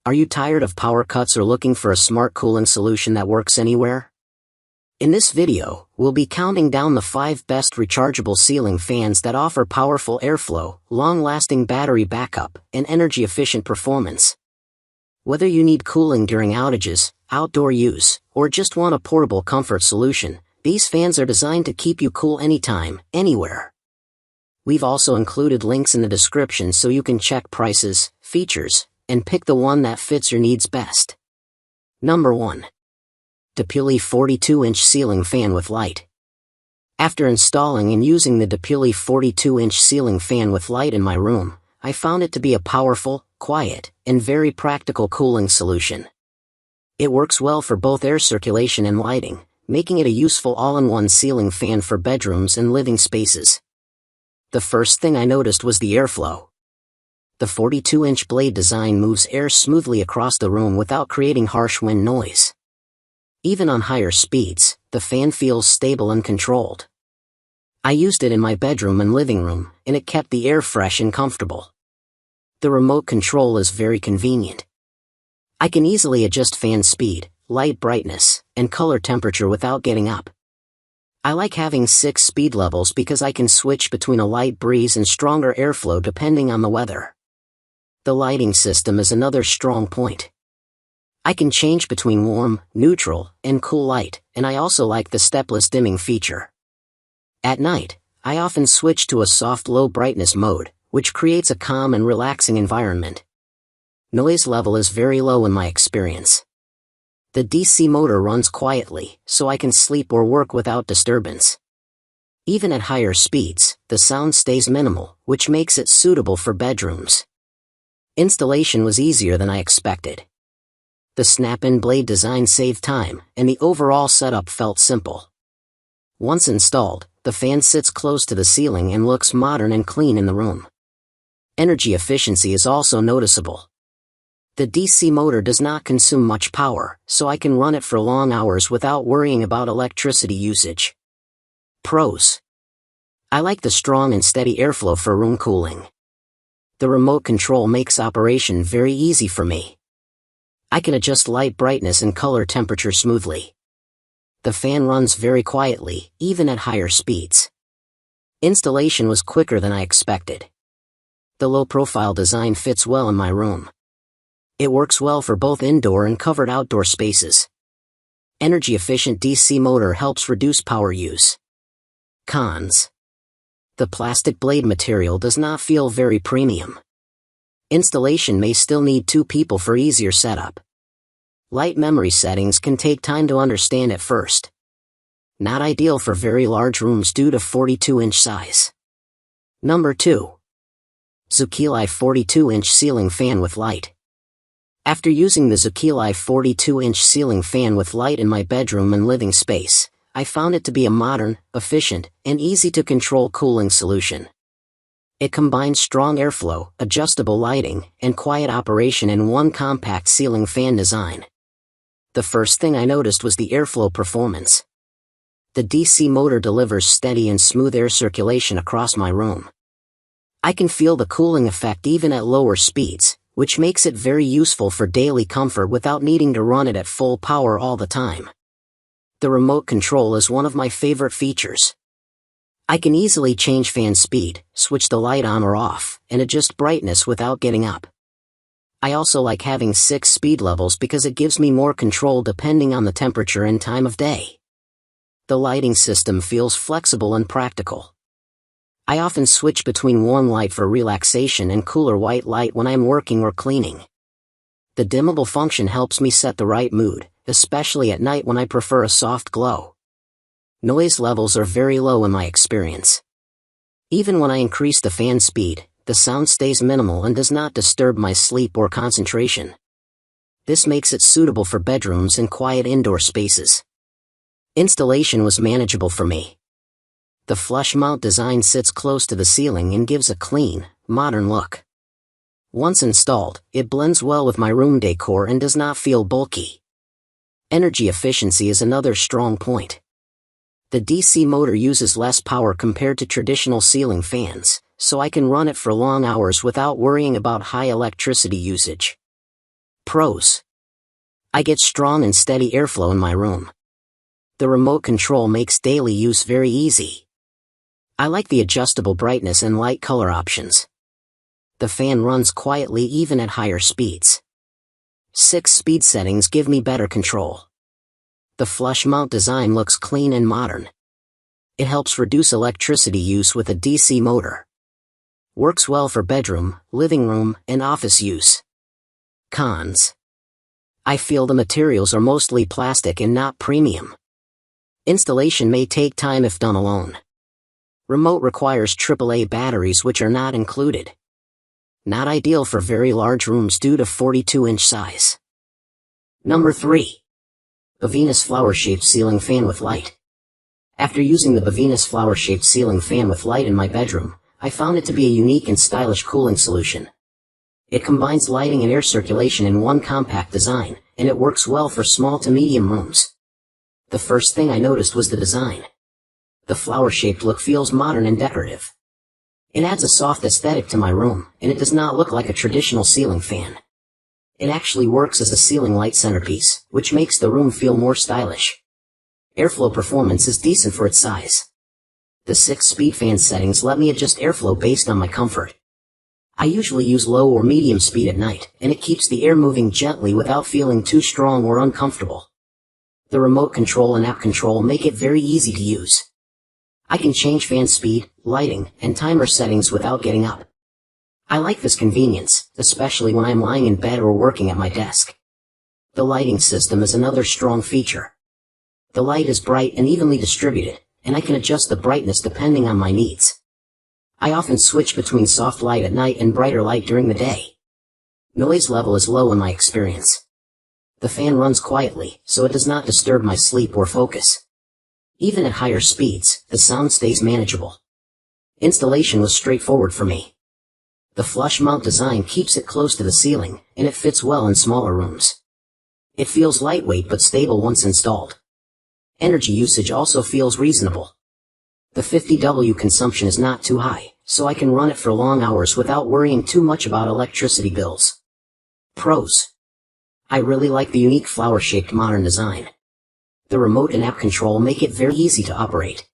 Are you tired of power cuts or looking for a smart cooling solution that works anywhere? In this video, we'll be counting down the 5 best rechargeable ceiling fans that offer powerful airflow, long-lasting battery backup, and energy-efficient performance. Whether you need cooling during outages, outdoor use, or just want a portable comfort solution, these fans are designed to keep you cool anytime, anywhere. We've also included links in the description so you can check prices, features, and pick the one that fits your needs best. Number 1. Depuley 42-inch ceiling fan with light. After installing and using the Depuley 42-inch ceiling fan with light in my room, I found it to be a powerful, quiet, and very practical cooling solution. It works well for both air circulation and lighting, making it a useful all-in-one ceiling fan for bedrooms and living spaces. The first thing I noticed was the airflow. The 42-inch blade design moves air smoothly across the room without creating harsh wind noise. Even on higher speeds, the fan feels stable and controlled. I used it in my bedroom and living room, and it kept the air fresh and comfortable. The remote control is very convenient. I can easily adjust fan speed, light brightness, and color temperature without getting up. I like having 6 speed levels because I can switch between a light breeze and stronger airflow depending on the weather. The lighting system is another strong point. I can change between warm, neutral, and cool light, and I also like the stepless dimming feature. At night, I often switch to a soft low brightness mode, which creates a calm and relaxing environment. Noise level is very low in my experience. The DC motor runs quietly, so I can sleep or work without disturbance. Even at higher speeds, the sound stays minimal, which makes it suitable for bedrooms. Installation was easier than I expected. The snap-in blade design saved time, and the overall setup felt simple. Once installed, the fan sits close to the ceiling and looks modern and clean in the room. Energy efficiency is also noticeable. The DC motor does not consume much power, so I can run it for long hours without worrying about electricity usage. Pros. I like the strong and steady airflow for room cooling. The remote control makes operation very easy for me. I can adjust light brightness and color temperature smoothly. The fan runs very quietly, even at higher speeds. Installation was quicker than I expected. The low-profile design fits well in my room. It works well for both indoor and covered outdoor spaces. Energy-efficient DC motor helps reduce power use. Cons. The plastic blade material does not feel very premium. Installation may still need 2 people for easier setup. Light memory settings can take time to understand at first. Not ideal for very large rooms due to 42-inch size. Number 2. ZOUQILAI 42-inch ceiling fan with light. After using the ZOUQILAI 42-inch ceiling fan with light in my bedroom and living space, I found it to be a modern, efficient, and easy-to-control cooling solution. It combines strong airflow, adjustable lighting, and quiet operation in one compact ceiling fan design. The first thing I noticed was the airflow performance. The DC motor delivers steady and smooth air circulation across my room. I can feel the cooling effect even at lower speeds, which makes it very useful for daily comfort without needing to run it at full power all the time. The remote control is one of my favorite features. I can easily change fan speed, switch the light on or off, and adjust brightness without getting up. I also like having 6 speed levels because it gives me more control depending on the temperature and time of day. The lighting system feels flexible and practical. I often switch between warm light for relaxation and cooler white light when I'm working or cleaning. The dimmable function helps me set the right mood, especially at night when I prefer a soft glow. Noise levels are very low in my experience. Even when I increase the fan speed, the sound stays minimal and does not disturb my sleep or concentration. This makes it suitable for bedrooms and quiet indoor spaces. Installation was manageable for me. The flush mount design sits close to the ceiling and gives a clean, modern look. Once installed, it blends well with my room decor and does not feel bulky. Energy efficiency is another strong point. The DC motor uses less power compared to traditional ceiling fans, so I can run it for long hours without worrying about high electricity usage. Pros. I get strong and steady airflow in my room. The remote control makes daily use very easy. I like the adjustable brightness and light color options. The fan runs quietly even at higher speeds. 6 speed settings give me better control. The flush mount design looks clean and modern. It helps reduce electricity use with a DC motor. Works well for bedroom, living room, and office use. Cons. I feel the materials are mostly plastic and not premium. Installation may take time if done alone. Remote requires AAA batteries which are not included. Not ideal for very large rooms due to 42-inch size. Number 3. Bevenus flower-shaped ceiling fan with light. After using the Bevenus flower-shaped ceiling fan with light in my bedroom, I found it to be a unique and stylish cooling solution. It combines lighting and air circulation in one compact design, and it works well for small to medium rooms. The first thing I noticed was the design. The flower-shaped look feels modern and decorative. It adds a soft aesthetic to my room, and it does not look like a traditional ceiling fan. It actually works as a ceiling light centerpiece, which makes the room feel more stylish. Airflow performance is decent for its size. The 6 speed fan settings let me adjust airflow based on my comfort. I usually use low or medium speed at night, and it keeps the air moving gently without feeling too strong or uncomfortable. The remote control and app control make it very easy to use. I can change fan speed, lighting, and timer settings without getting up. I like this convenience, especially when I'm lying in bed or working at my desk. The lighting system is another strong feature. The light is bright and evenly distributed, and I can adjust the brightness depending on my needs. I often switch between soft light at night and brighter light during the day. Noise level is low in my experience. The fan runs quietly, so it does not disturb my sleep or focus. Even at higher speeds, the sound stays manageable. Installation was straightforward for me. The flush mount design keeps it close to the ceiling, and it fits well in smaller rooms. It feels lightweight but stable once installed. Energy usage also feels reasonable. The 50W consumption is not too high, so I can run it for long hours without worrying too much about electricity bills. Pros. I really like the unique flower-shaped modern design. The remote and app control make it very easy to operate.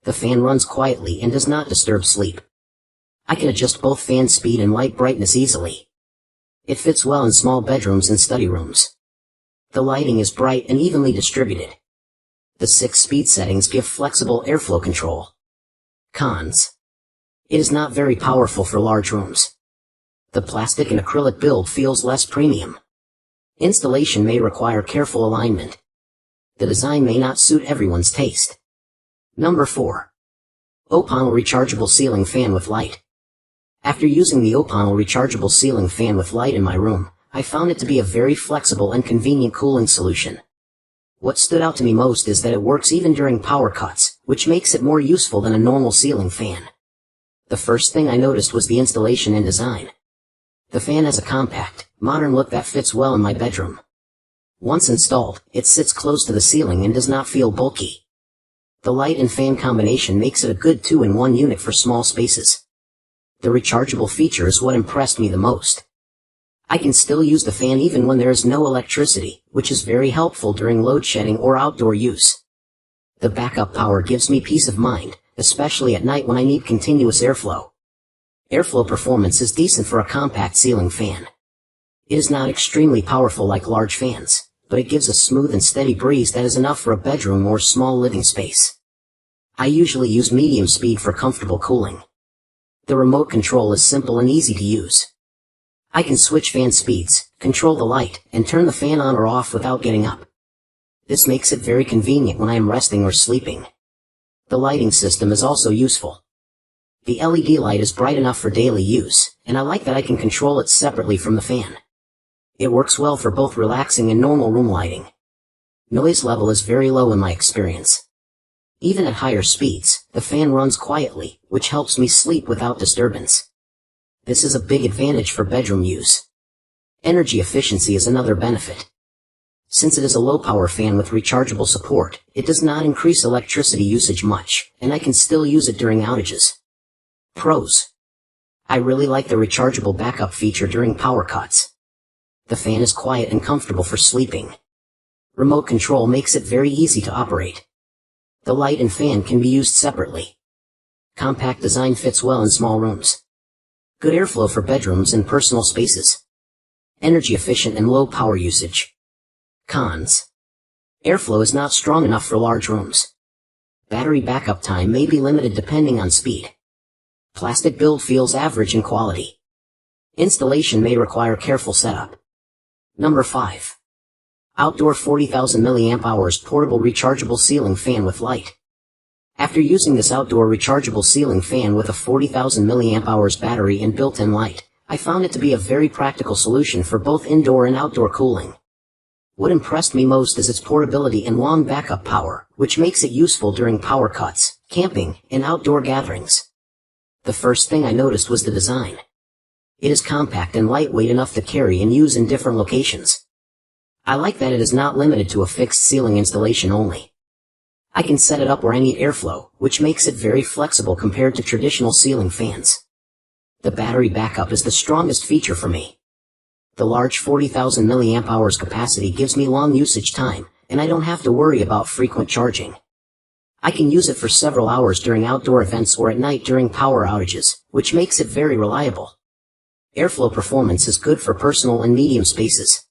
The fan runs quietly and does not disturb sleep. I can adjust both fan speed and light brightness easily. It fits well in small bedrooms and study rooms. The lighting is bright and evenly distributed. The 6 speed settings give flexible airflow control. Cons. It is not very powerful for large rooms. The plastic and acrylic build feels less premium. Installation may require careful alignment. The design may not suit everyone's taste. Number 4. OPONL Rechargeable Ceiling Fan with Light. After using the OPONL Rechargeable Ceiling Fan with Light in my room, I found it to be a very flexible and convenient cooling solution. What stood out to me most is that it works even during power cuts, which makes it more useful than a normal ceiling fan. The first thing I noticed was the installation and design. The fan has a compact, modern look that fits well in my bedroom. Once installed, it sits close to the ceiling and does not feel bulky. The light and fan combination makes it a good 2-in-1 unit for small spaces. The rechargeable feature is what impressed me the most. I can still use the fan even when there is no electricity, which is very helpful during load shedding or outdoor use. The backup power gives me peace of mind, especially at night when I need continuous airflow. Airflow performance is decent for a compact ceiling fan. It is not extremely powerful like large fans, but it gives a smooth and steady breeze that is enough for a bedroom or small living space. I usually use medium speed for comfortable cooling. The remote control is simple and easy to use. I can switch fan speeds, control the light, and turn the fan on or off without getting up. This makes it very convenient when I am resting or sleeping. The lighting system is also useful. The LED light is bright enough for daily use, and I like that I can control it separately from the fan. It works well for both relaxing and normal room lighting. Noise level is very low in my experience. Even at higher speeds, the fan runs quietly, which helps me sleep without disturbance. This is a big advantage for bedroom use. Energy efficiency is another benefit. Since it is a low-power fan with rechargeable support, it does not increase electricity usage much, and I can still use it during outages. Pros. I really like the rechargeable backup feature during power cuts. The fan is quiet and comfortable for sleeping. Remote control makes it very easy to operate. The light and fan can be used separately. Compact design fits well in small rooms. Good airflow for bedrooms and personal spaces. Energy efficient and low power usage. Cons. Airflow is not strong enough for large rooms. Battery backup time may be limited depending on speed. Plastic build feels average in quality. Installation may require careful setup. Number 5. Outdoor 40,000 mAh portable rechargeable ceiling fan with light. After using this outdoor rechargeable ceiling fan with a 40,000 mAh battery and built-in light, I found it to be a very practical solution for both indoor and outdoor cooling. What impressed me most is its portability and long backup power, which makes it useful during power cuts, camping, and outdoor gatherings. The first thing I noticed was the design. It is compact and lightweight enough to carry and use in different locations. I like that it is not limited to a fixed ceiling installation only. I can set it up where I need airflow, which makes it very flexible compared to traditional ceiling fans. The battery backup is the strongest feature for me. The large 40,000 mAh capacity gives me long usage time, and I don't have to worry about frequent charging. I can use it for several hours during outdoor events or at night during power outages, which makes it very reliable. Airflow performance is good for personal and medium spaces.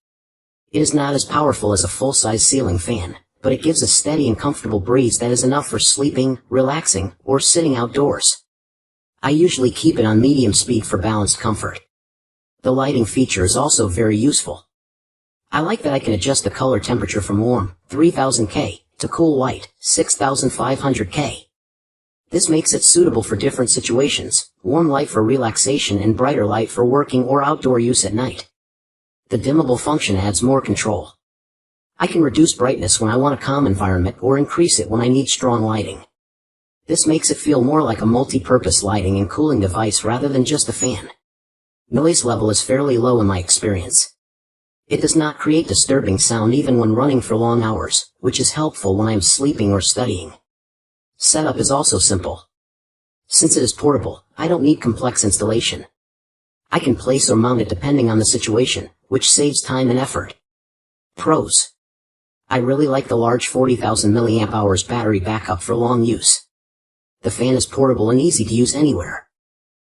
It is not as powerful as a full-size ceiling fan, but it gives a steady and comfortable breeze that is enough for sleeping, relaxing, or sitting outdoors. I usually keep it on medium speed for balanced comfort. The lighting feature is also very useful. I like that I can adjust the color temperature from warm, 3000K, to cool white, 6500K. This makes it suitable for different situations, warm light for relaxation and brighter light for working or outdoor use at night. The dimmable function adds more control. I can reduce brightness when I want a calm environment or increase it when I need strong lighting. This makes it feel more like a multi-purpose lighting and cooling device rather than just a fan. Noise level is fairly low in my experience. It does not create disturbing sound even when running for long hours, which is helpful when I am sleeping or studying. Setup is also simple. Since it is portable, I don't need complex installation. I can place or mount it depending on the situation, which saves time and effort. Pros. I really like the large 40,000 mAh battery backup for long use. The fan is portable and easy to use anywhere.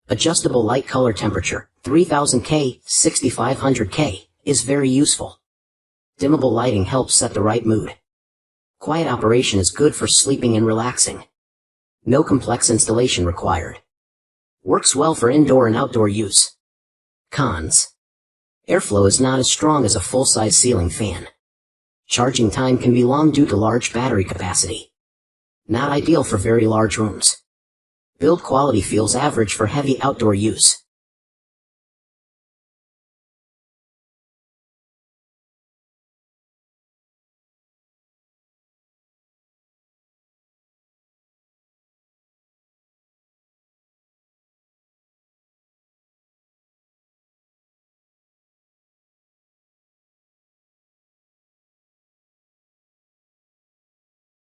Adjustable light color temperature, 3000K, 6500K, is very useful. Dimmable lighting helps set the right mood. Quiet operation is good for sleeping and relaxing. No complex installation required. Works well for indoor and outdoor use. Cons. Airflow is not as strong as a full-size ceiling fan. Charging time can be long due to large battery capacity. Not ideal for very large rooms. Build quality feels average for heavy outdoor use.